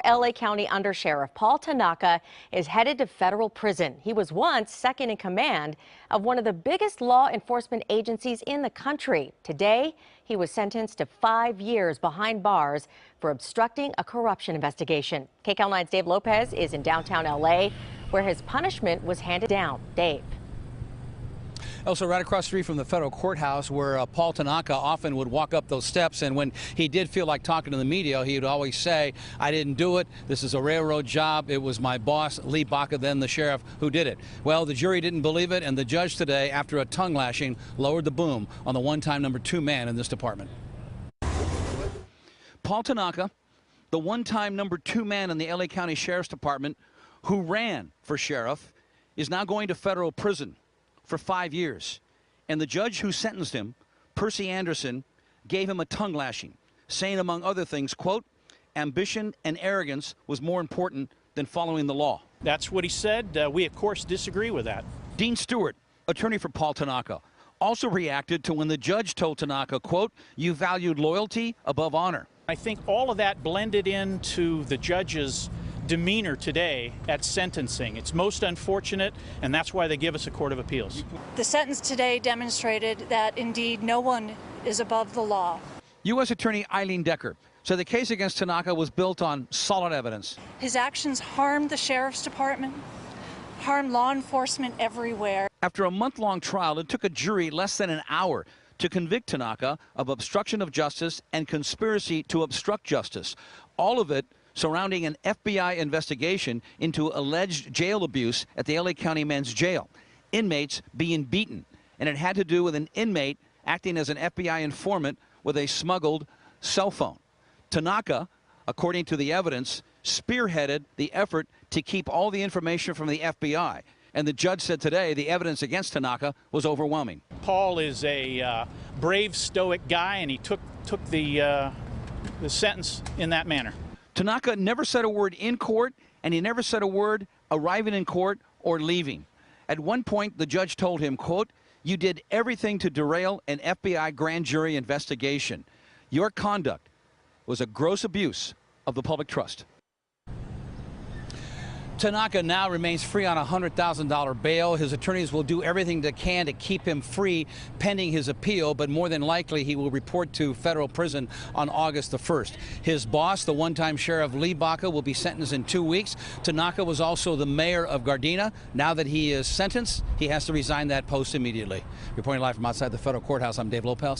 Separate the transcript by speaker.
Speaker 1: LA County Undersheriff Paul Tanaka is headed to federal prison. He was once second in command of one of the biggest law enforcement agencies in the country. Today, he was sentenced to 5 years behind bars for obstructing a corruption investigation. KCAL 9's Dave Lopez is in downtown LA, where his punishment was handed down. Dave.
Speaker 2: Also, right across the street from the federal courthouse where Paul Tanaka often would walk up those steps, and when he did feel like talking to the media, he would always say, "I didn't do it. This is a railroad job. It was my boss, Lee Baca, then the sheriff, who did it." Well, the jury didn't believe it, and the judge today, after a tongue lashing, lowered the boom on the one-time #2 man in this department. Paul Tanaka, the one-time #2 man in the LA County Sheriff's Department who ran for sheriff, is now going to federal prison for 5 years. And the judge who sentenced him, Percy Anderson, gave him a tongue lashing, saying, among other things, quote, "Ambition and arrogance was more important than following the law."
Speaker 3: That's what he said. We, of course, disagree with that.
Speaker 2: Dean Stewart, attorney for Paul Tanaka, also reacted to when the judge told Tanaka, quote, "You valued loyalty above honor."
Speaker 3: I think all of that blended into the judge's demeanor today at sentencing. It's most unfortunate, and that's why they give us a court of appeals.
Speaker 4: The sentence today demonstrated that indeed no one is above the law.
Speaker 2: U.S. Attorney Eileen Decker said the case against Tanaka was built on solid evidence.
Speaker 4: His actions harmed the sheriff's department, harmed law enforcement everywhere.
Speaker 2: After a month-long trial, it took a jury less than an hour to convict Tanaka of obstruction of justice and conspiracy to obstruct justice. All of it surrounding an FBI investigation into alleged jail abuse at the LA County Men's Jail. Inmates being beaten. And it had to do with an inmate acting as an FBI informant with a smuggled cell phone. Tanaka, according to the evidence, spearheaded the effort to keep all the information from the FBI. And the judge said today the evidence against Tanaka was overwhelming.
Speaker 3: Paul is a brave, stoic guy, and he took the sentence in that manner.
Speaker 2: Tanaka never said a word in court, and he never said a word arriving in court or leaving. At one point, the judge told him, quote, "You did everything to derail an FBI grand jury investigation. Your conduct was a gross abuse of the public trust." Tanaka now remains free on a $100,000 bail. His attorneys will do everything they can to keep him free pending his appeal, but more than likely he will report to federal prison on August the 1st. His boss, the one-time sheriff Lee Baca, will be sentenced in 2 weeks. Tanaka was also the mayor of Gardena. Now that he is sentenced, he has to resign that post immediately. Reporting live from outside the federal courthouse, I'm Dave Lopez.